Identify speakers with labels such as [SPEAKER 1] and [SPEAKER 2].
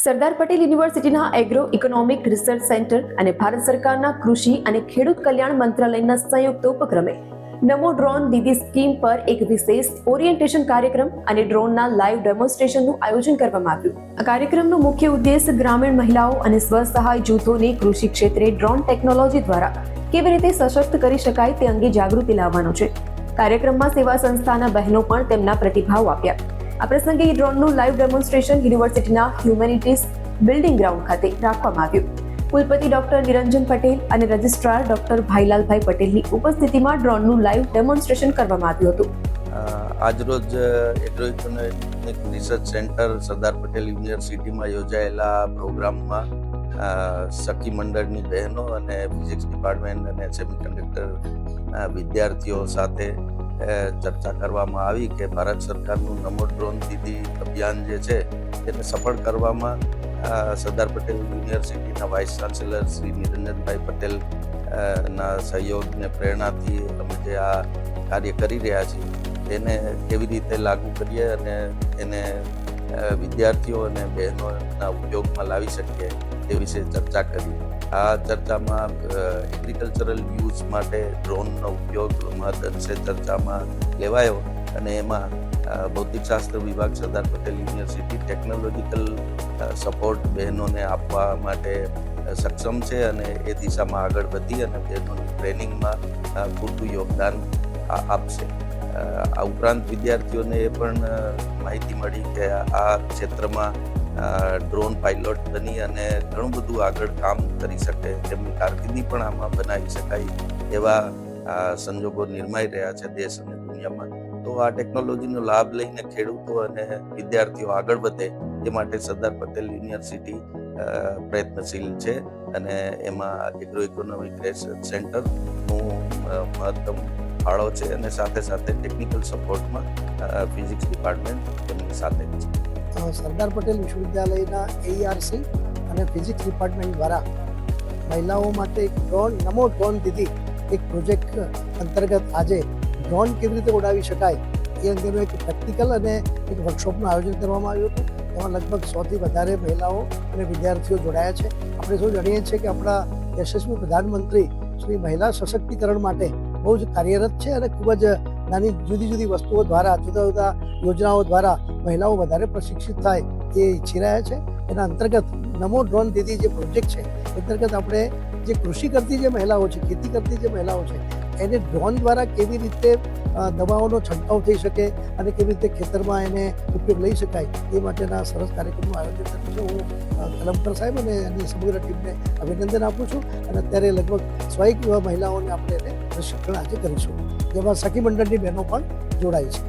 [SPEAKER 1] સરદાર પટેલ યુનિવર્સિટીના agro economic research centre અને ભારત સરકારના કૃષિ અને ખેડૂત કલ્યાણ મંત્રાલયના સંયુક્ત ઉપક્રમે નમો ડ્રોન દીદી સ્કીમ પર એક વિશેષ ઓરિએન્ટેશન કાર્યક્રમ અને ડ્રોનના લાઈવ ડેમોન્સ્ટ્રેશનનું આયોજન કરવામાં આવ્યું. આ કાર્યક્રમનો મુખ્ય ઉદ્દેશ ગ્રામીણ મહિલાઓ અને સ્વસહાય જૂથોને કૃષિ ક્ષેત્રે ડ્રોન ટેકનોલોજી દ્વારા કેવી રીતે સશક્ત કરી શકાય તે અંગે જાગૃતિ લાવવાનો છે. કાર્યક્રમમાં સેવા સંસ્થાના બહેનો પણ તેમના પ્રતિભાવ આપ્યા. આ પ્રસંગે ડ્રોનનું લાઈવ ડેમોન્સ્ટ્રેશન યુનિવર્સિટીના હ્યુમેનિટીઝ બિલ્ડિંગ ગ્રાઉન્ડ ખાતે રાખવામાં આવ્યું. કુલપતિ ડોક્ટર નિરંજન પટેલ અને રજિસ્ટ્રાર ડોક્ટર ભાઈલાલભાઈ પટેલની ઉપસ્થિતિમાં ડ્રોનનું લાઈવ ડેમોન્સ્ટ્રેશન કરવામાં આવ્યું હતું.
[SPEAKER 2] આજરોજ agro economic research centre Sardar Patel યુનિવર્સિટીમાં યોજાયેલા પ્રોગ્રામમાં સખી મંડળની બહેનો અને ફિઝિક્સ ડિપાર્ટમેન્ટ અને સેમિકન્ડક્ટર વિદ્યાર્થીઓ સાથે ચર્ચા કરવામાં આવી કે ભારત સરકારનું નમો ડ્રોન દીદી અભિયાન જે છે તેને સફળ કરવામાં સરદાર પટેલ યુનિવર્સિટીના વાઇસ ચાન્સેલર શ્રી નિરંજનભાઈ પટેલ ના સહયોગ ને પ્રેરણાથી અમે જે આ કાર્ય કરી રહ્યા છીએ તેને કેવી રીતે લાગુ કરીએ અને એને વિદ્યાર્થીઓ અને બહેનોના ઉપયોગમાં લાવી શકીએ તે વિશે ચર્ચા કરી. આ ચર્ચામાં એગ્રીકલ્ચરલ યુઝ માટે ડ્રોનનો ઉપયોગ મહદઅંશે ચર્ચામાં લેવાયો અને એમાં ભૌતિકશાસ્ત્ર વિભાગ Sardar Patel university technological support બહેનોને આપવા માટે સક્ષમ છે અને એ દિશામાં આગળ વધી અને બહેનોની ટ્રેનિંગમાં પૂરતું યોગદાન આપશે. આ ઉપરાંત વિદ્યાર્થીઓને એ પણ માહિતી મળી કે આ ક્ષેત્રમાં ડ્રોન પાયલોટ બની અને ઘણું બધું આગળ કામ કરી શકે, તેમની કારકિર્દી પણ આમાં બનાવી શકાય એવા સંજોગો નિર્માઈ રહ્યા છે દેશ અને દુનિયામાં. તો આ ટેકનોલોજીનો લાભ લઈને ખેડૂતો અને વિદ્યાર્થીઓ આગળ વધે એ માટે સરદાર પટેલ યુનિવર્સિટી પ્રયત્નશીલ છે અને એમાં એગ્રો ઇકોનોમિક રિસર્ચ સેન્ટરનું મહત્તમ ફાળો છે અને સાથે સાથે ટેકનિકલ સપોર્ટમાં ફિઝિક્સ ડિપાર્ટમેન્ટ તેમની સાથે છે.
[SPEAKER 3] સરદાર પટેલ વિશ્વવિદ્યાલયના એઈઆરસી અને ફિઝિક્સ ડિપાર્ટમેન્ટ દ્વારા મહિલાઓ માટે એક નમો ડ્રોન દીદી એક પ્રોજેક્ટ અંતર્ગત આજે ડ્રોન કેવી રીતે ઉડાવી શકાય એ અંગેનું એક પ્રેક્ટિકલ અને એક વર્કશોપનું આયોજન કરવામાં આવ્યું હતું. એમાં લગભગ 100થી વધારે મહિલાઓ અને વિદ્યાર્થીઓ જોડાયા છે. આપણે સૌ જાણીએ છીએ કે આપણા યશસ્વી પ્રધાનમંત્રી શ્રી મહિલા સશક્તિકરણ માટે બહુ જ કાર્યરત છે અને ખૂબ જ નાની જુદી જુદી વસ્તુઓ દ્વારા જુદા જુદા યોજનાઓ દ્વારા મહિલાઓ વધારે પ્રશિક્ષિત થાય એ ઈચ્છી રહ્યા છે. એના અંતર્ગત નમો ડ્રોન દીદી જે પ્રોજેક્ટ છે એ અંતર્ગત આપણે જે કૃષિ કરતી જે મહિલાઓ છે, ખેતી કરતી જે મહિલાઓ છે એને ડ્રોન દ્વારા કેવી રીતે દવાઓનો છંટકાવ થઈ શકે અને કેવી રીતે ખેતરમાં એને ઉપયોગ લઈ શકાય એ માટેના સરસ કાર્યક્રમનું આયોજન કર્યું છે. હું કલમકર સાહેબ અને એની સમગ્ર ટીમને અભિનંદન આપું છું અને અત્યારે લગભગ 100 એવા મહિલાઓને આપણે એને પ્રશિક્ષણ આજે કરીશું, જેમાં સખી મંડળની બહેનો પણ જોડાઈ છે.